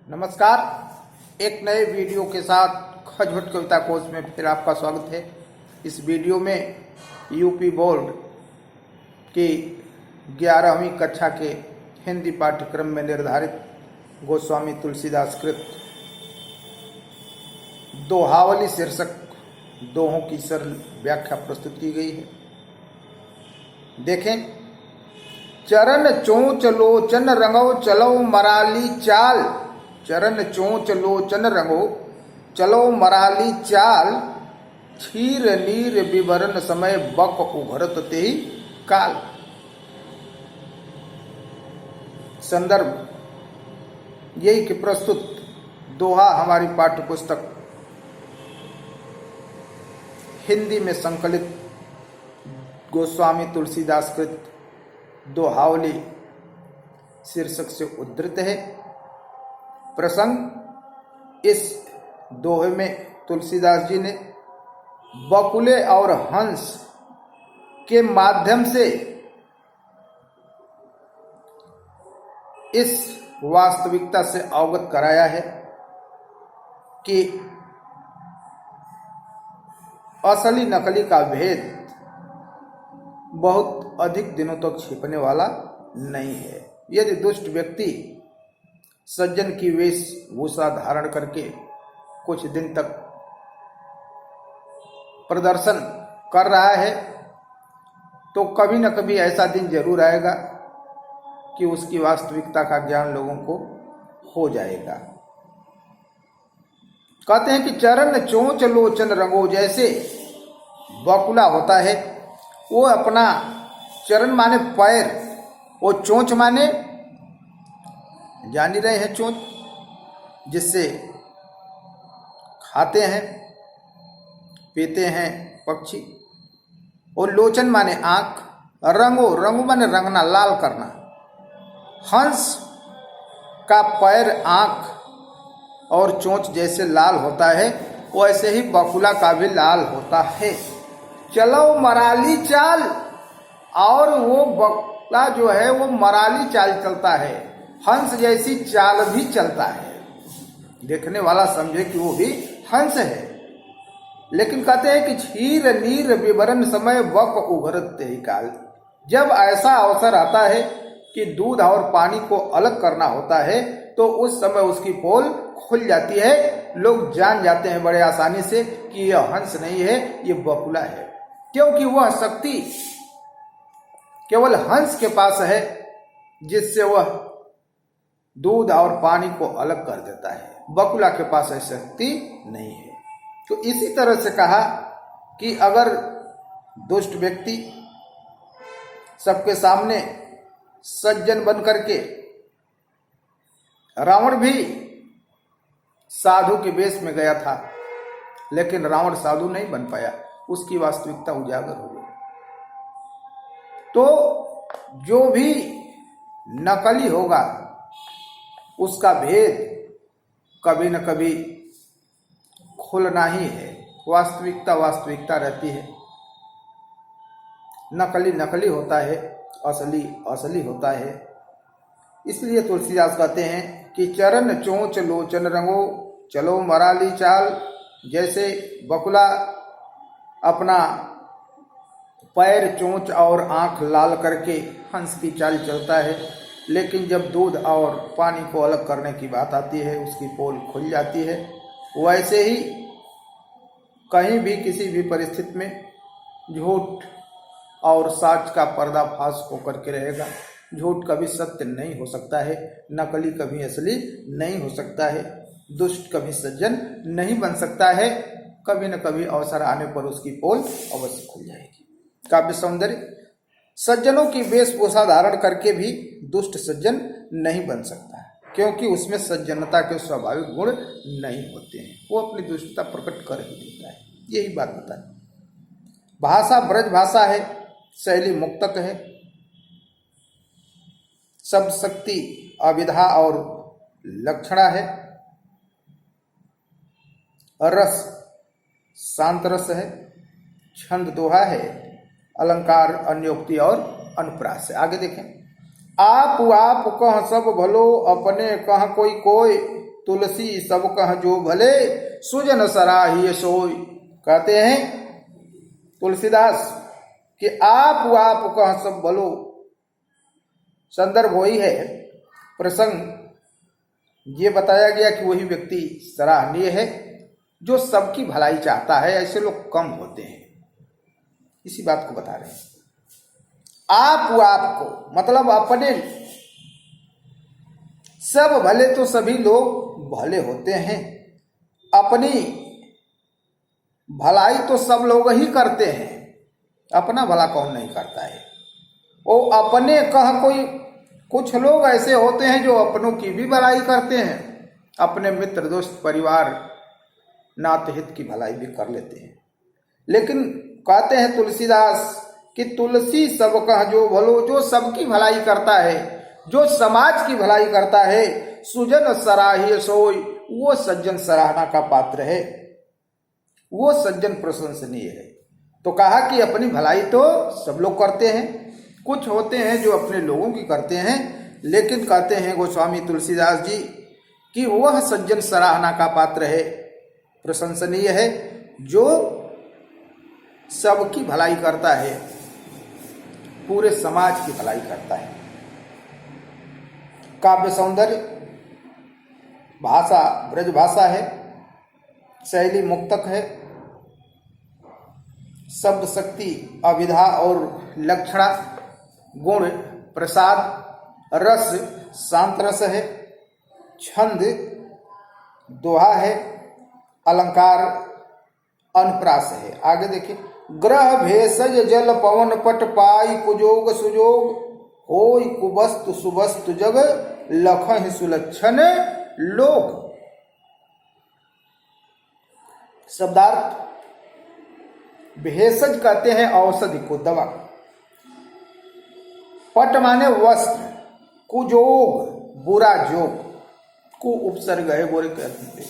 नमस्कार। एक नए वीडियो के साथ खटपट कविता कोर्स में फिर आपका स्वागत है। इस वीडियो में यूपी बोर्ड की 11वीं कक्षा के हिंदी पाठ्यक्रम में निर्धारित गोस्वामी तुलसीदास कृत दोहावली शीर्षक दोहों की सरल व्याख्या प्रस्तुत की गई है। देखें। चरण चोंच लोचन रंगो चलो मराली चाल, चरण चोंच लोचन रंगो चलो मराली चाल, क्षीर नीर विवरण समय बक उघरत तेहि काल। संदर्भ यही कि प्रस्तुत दोहा हमारी पाठ्य पुस्तक हिंदी में संकलित गोस्वामी तुलसीदास कृत दोहावली शीर्षक से उद्धृत है। प्रसंग इस दोहे में तुलसीदास जी ने बकुले और हंस के माध्यम से इस वास्तविकता से अवगत कराया है कि असली नकली का भेद बहुत अधिक दिनों तक छिपने वाला नहीं है। यदि दुष्ट व्यक्ति सज्जन की वेशभूषा धारण करके कुछ दिन तक प्रदर्शन कर रहा है तो कभी न कभी ऐसा दिन जरूर आएगा कि उसकी वास्तविकता का ज्ञान लोगों को हो जाएगा। कहते हैं कि चरण चोंच लोचन रंगो, जैसे बकुला होता है वो अपना चरण माने पैर, वो चोंच माने जान ही रहे हैं चोंच, जिससे खाते हैं पीते हैं पक्षी, और लोचन माने आंख, रंगो रंगो माने रंगना, लाल करना। हंस का पैर आंख और चोंच जैसे लाल होता है वैसे ही बकुला का भी लाल होता है। चलो मराली चाल, और वो बकुला जो है वो मराली चाल चलता है, हंस जैसी चाल भी चलता है। देखने वाला समझे कि वो भी हंस है। लेकिन कहते हैं कि क्षीर नीर विवरण समय बक उघरत तेहि काल, जब ऐसा अवसर आता है कि दूध और पानी को अलग करना होता है तो उस समय उसकी पोल खुल जाती है। लोग जान जाते हैं बड़े आसानी से कि यह हंस नहीं है, ये बकुला है, क्योंकि वह शक्ति केवल हंस के पास है जिससे वह दूध और पानी को अलग कर देता है। बकुला के पास ऐसी शक्ति नहीं है। तो इसी तरह से कहा कि अगर दुष्ट व्यक्ति सबके सामने सज्जन बन करके, रावण भी साधु के वेश में गया था लेकिन रावण साधु नहीं बन पाया, उसकी वास्तविकता उजागर हो गई। तो जो भी नकली होगा उसका भेद कभी न कभी खुलना ही है। वास्तविकता वास्तविकता रहती है, नकली नकली होता है, असली असली होता है। इसलिए तुलसीदास कहते हैं कि चरण चोंच लोचन रंगो चलो मराली चाल, जैसे बकुला अपना पैर चोंच और आंख लाल करके हंस की चाल चलता है, लेकिन जब दूध और पानी को अलग करने की बात आती है उसकी पोल खुल जाती है। वैसे ही कहीं भी किसी भी परिस्थिति में झूठ और सच का पर्दाफाश होकर के रहेगा। झूठ कभी सत्य नहीं हो सकता है, नकली कभी असली नहीं हो सकता है, दुष्ट कभी सज्जन नहीं बन सकता है। कभी न कभी अवसर आने पर उसकी पोल अवश्य खुल जाएगी। काव्य सौंदर्य, सज्जनों की वेशभूषा धारण करके भी दुष्ट सज्जन नहीं बन सकता है, क्योंकि उसमें सज्जनता के स्वाभाविक गुण नहीं होते हैं, वो अपनी दुष्टता प्रकट कर ही देता है। यही बात बताए। भाषा ब्रज भाषा है, शैली मुक्तक है, शब्द शक्ति अविधा और लक्षणा है, रस शांत रस है, छंद दोहा है, अलंकार अन्योक्ति और अनुप्रास है। आगे देखें। आप कह सब भलो, अपने कह कोई कोय, तुलसी सब कह जो भले, सुजन सराहिय सोई। कहते हैं तुलसीदास कि आप कह सब भलो। संदर्भ वही है, प्रसंग ये बताया गया कि वही व्यक्ति सराहनीय है जो सबकी भलाई चाहता है। ऐसे लोग कम होते हैं, इसी बात को बता रहे हैं। आपको मतलब अपने, सब भले तो सभी लोग भले होते हैं, अपनी भलाई तो सब लोग ही करते हैं, अपना भला कौन नहीं करता है। वो अपने कह कोई, कुछ लोग ऐसे होते हैं जो अपनों की भी भलाई करते हैं, अपने मित्र दोस्त परिवार नाते हित की भलाई भी कर लेते हैं। लेकिन कहते हैं तुलसीदास कि तुलसी सब कह जो भलो, जो सबकी भलाई करता है, जो समाज की भलाई करता है, सुजन सराहिय सोई, वो सज्जन सराहना का पात्र है, वो सज्जन प्रशंसनीय है। तो कहा कि अपनी भलाई तो सब लोग करते हैं, कुछ होते हैं जो अपने लोगों की करते हैं, लेकिन कहते हैं गोस्वामी तुलसीदास जी कि वह सज्जन सराहना का पात्र है, प्रशंसनीय है, जो सबकी भलाई करता है, पूरे समाज की भलाई करता है। काव्य सौंदर्य, भाषा ब्रज भाषा है, शैली मुक्तक है, शब्द शक्ति अविधा और लक्षणा, गुण प्रसाद, रस शांत रस है, छंद दोहा है, अलंकार अनुप्रास है। आगे देखिए, ग्रह भेषज जल पवन पट पाई, कुजोग सुजोग होय कुवस्तु सुवस्तु जग, लखहि सुलक्षण लोक। शब्दार्थ, भेषज कहते हैं औषधि को, दवा। पट माने वस्त्र, कुजोग बुरा जोग, को उपसर्ग है बोरे कहते हैं।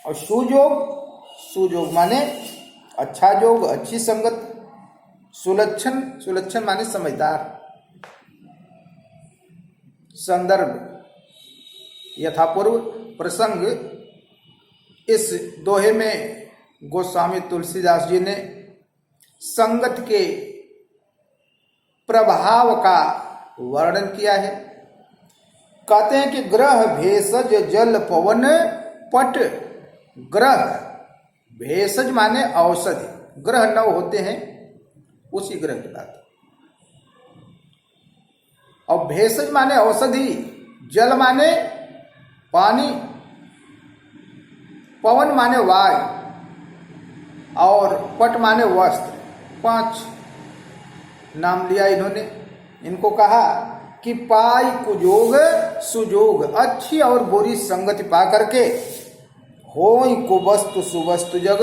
और सुजोग माने अच्छा जोग, अच्छी संगत। सुलक्षण माने समझदार। संदर्भ, यथापूर्व प्रसंग, इस दोहे में गोस्वामी तुलसीदास जी ने संगत के प्रभाव का वर्णन किया है। कहते हैं कि ग्रह भेषज जल पवन पट। ग्रह, भेषज माने औषधि, ग्रह 9 होते हैं, उसी ग्रह की बात। और भेषज माने औषधि, जल माने पानी, पवन माने वायु, और पट माने वस्त्र। 5 नाम लिया इन्होंने। इनको कहा कि पाई कुजोग सुजोग, अच्छी और बुरी संगति पा करके, होय कुवस्तु सुवस्तु जग,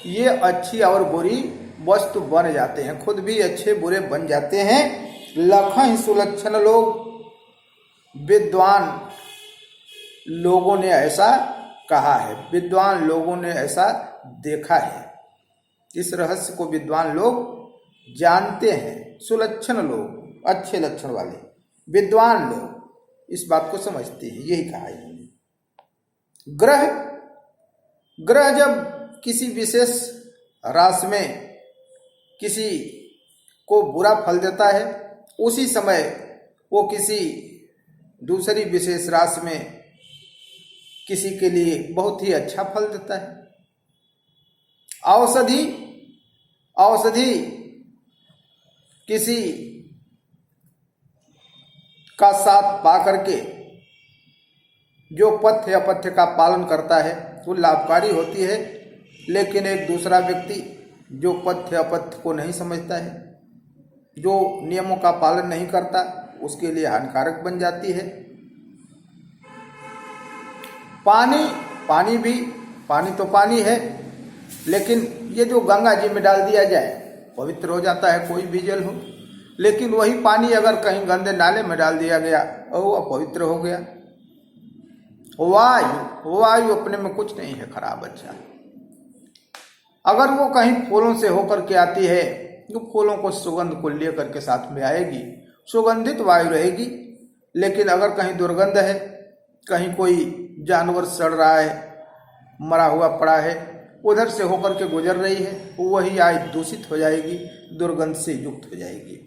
ये अच्छी और बुरी वस्तु बन जाते हैं, खुद भी अच्छे बुरे बन जाते हैं। लखहि सुलक्षण लोग, विद्वान लोगों ने ऐसा कहा है, विद्वान लोगों ने ऐसा देखा है, इस रहस्य को विद्वान लोग जानते हैं। सुलक्षण लोग, अच्छे लक्षण वाले विद्वान लोग इस बात को समझते हैं, यही कहा है। ग्रह जब किसी विशेष राशि में किसी को बुरा फल देता है, उसी समय वो किसी दूसरी विशेष राशि में किसी के लिए बहुत ही अच्छा फल देता है। औषधि किसी का साथ पा करके जो पथ्य अपथ्य का पालन करता है वो लाभकारी होती है, लेकिन एक दूसरा व्यक्ति जो पथ्य अपथ्य को नहीं समझता है, जो नियमों का पालन नहीं करता, उसके लिए हानिकारक बन जाती है। पानी तो पानी है, लेकिन ये जो गंगा जी में डाल दिया जाए पवित्र हो जाता है, कोई भी जल हो। लेकिन वही पानी अगर कहीं गंदे नाले में डाल दिया गया और वो अपवित्र हो गया। वायु अपने में कुछ नहीं है खराब, अच्छा। अगर वो कहीं फूलों से होकर के आती है तो फूलों को सुगंध को लेकर के साथ में आएगी, सुगंधित वायु रहेगी। लेकिन अगर कहीं दुर्गंध है, कहीं कोई जानवर सड़ रहा है, मरा हुआ पड़ा है, उधर से होकर के गुजर रही है, वही आय दूषित हो जाएगी, दुर्गंध से युक्त हो जाएगी।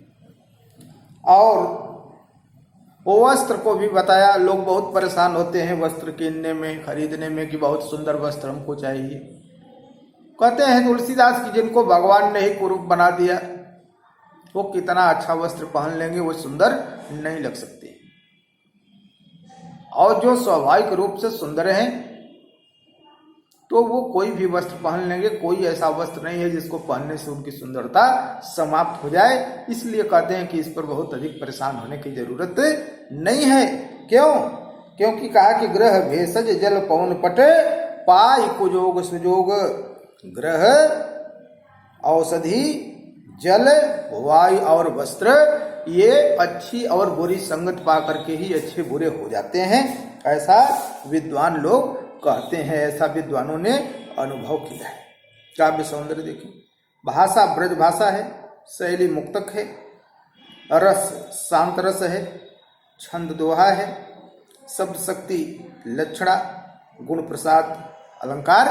और वस्त्र को भी बताया, लोग बहुत परेशान होते हैं वस्त्र किनने में, खरीदने में कि बहुत सुंदर वस्त्र हमको चाहिए। कहते हैं तुलसीदास की जिनको भगवान ने ही कुरूप बना दिया, वो कितना अच्छा वस्त्र पहन लेंगे, वो सुंदर नहीं लग सकते। और जो स्वाभाविक रूप से सुंदर हैं तो वो कोई भी वस्त्र पहन लेंगे, कोई ऐसा वस्त्र नहीं है जिसको पहनने से उनकी सुंदरता समाप्त हो जाए। इसलिए कहते हैं कि इस पर बहुत अधिक परेशान होने की जरूरत नहीं है। क्यों? क्योंकि कहा कि ग्रह भेषज जल पवन पट पाई कुजोग सुजोग। ग्रह, औषधि, जल, वायु और वस्त्र, ये अच्छी और बुरी संगत पा करके ही अच्छे बुरे हो जाते हैं, ऐसा विद्वान लोग कहते हैं, ऐसा विद्वानों ने अनुभव किया है। काव्य सौंदर्य देखिए, भाषा ब्रज भाषा है, शैली मुक्तक है, रस शांत रस है, छंद दोहा है, शब्द शक्ति लक्षणा, गुण प्रसाद अलंकार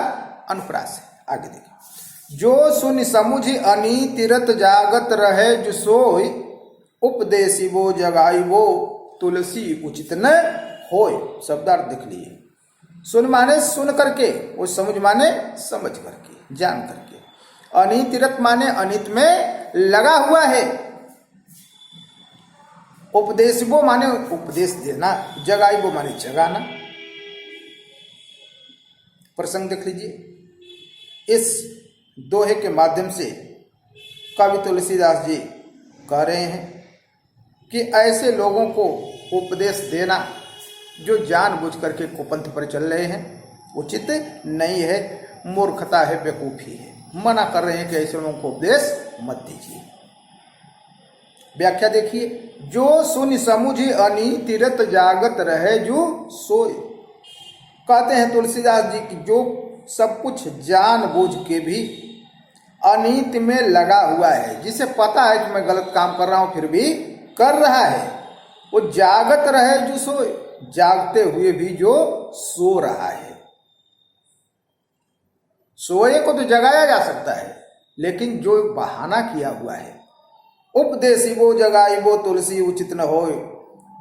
अनुप्रास है। आगे देखिए, जो सुन समुझ अनीतिरत जागत रहे जो सोय, उपदेशी वो जगाई वो तुलसी उचित न होय। शब्दार्थ देख लिए, सुन माने सुन करके, वो समझ माने समझ करके, जान करके, अनीतिरत माने अनित में लगा हुआ है, उपदेश वो माने उपदेश देना, जगाई वो माने जगाना। प्रसंग देख लीजिए, इस दोहे के माध्यम से कवि तुलसीदास जी कह रहे हैं कि ऐसे लोगों को उपदेश देना जो जानबूझ करके कुपंथ पर चल रहे हैं उचित नहीं है, मूर्खता है, बेवकूफी है। मना कर रहे हैं कि ऐसे लोगों को उपदेश मत दीजिए। व्याख्या देखिए, जो सुन समुझ अनीतिरत जागत रहे जो सोए। कहते हैं तुलसीदास जी की जो सब कुछ जानबूझ के भी अनीति में लगा हुआ है, जिसे पता है कि मैं गलत काम कर रहा हूं फिर भी कर रहा है, वो जागत रहे जो सोए, जागते हुए भी जो सो रहा है। सोए को तो जगाया जा सकता है, लेकिन जो बहाना किया हुआ है, उपदेशी वो जगाई वो तुलसी उचित न होए,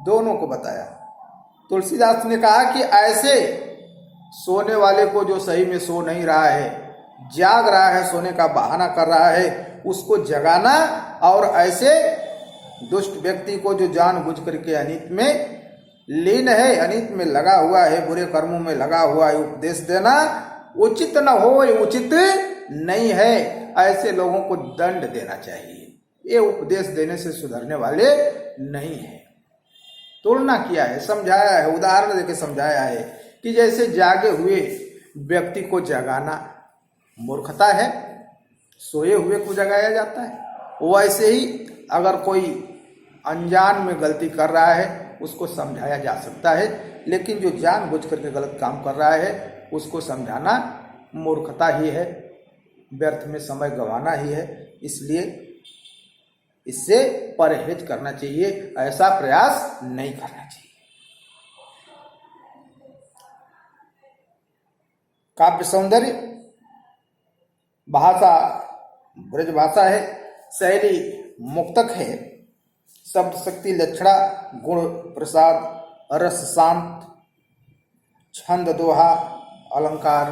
दोनों को बताया। तुलसीदास ने कहा कि ऐसे सोने वाले को जो सही में सो नहीं रहा है, जाग रहा है, सोने का बहाना कर रहा है, उसको जगाना, और ऐसे दुष्ट व्यक्ति को जो जानबूझ करके अनित में लीन है, अनित में लगा हुआ है, बुरे कर्मों में लगा हुआ है, उपदेश देना उचित न हो, उचित नहीं है। ऐसे लोगों को दंड देना चाहिए, ये उपदेश देने से सुधरने वाले नहीं है। तुलना किया है, समझाया है, उदाहरण देके समझाया है कि जैसे जागे हुए व्यक्ति को जगाना मूर्खता है, सोए हुए को जगाया जाता है। वैसे ही अगर कोई अनजान में गलती कर रहा है उसको समझाया जा सकता है, लेकिन जो जानबूझ करके गलत काम कर रहा है उसको समझाना मूर्खता ही है, व्यर्थ में समय गंवाना ही है। इसलिए इससे परहेज करना चाहिए, ऐसा प्रयास नहीं करना चाहिए। काव्य सौंदर्य, भाषा ब्रज भाषा है, शैली मुक्तक है, शब्द शक्ति लक्षणा, गुण प्रसाद, रस शांत, छंद दोहा अलंकार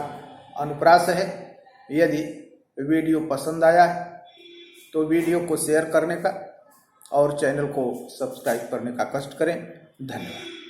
अनुप्रास है। यदि वीडियो पसंद आया है तो वीडियो को शेयर करने का और चैनल को सब्सक्राइब करने का कष्ट करें। धन्यवाद।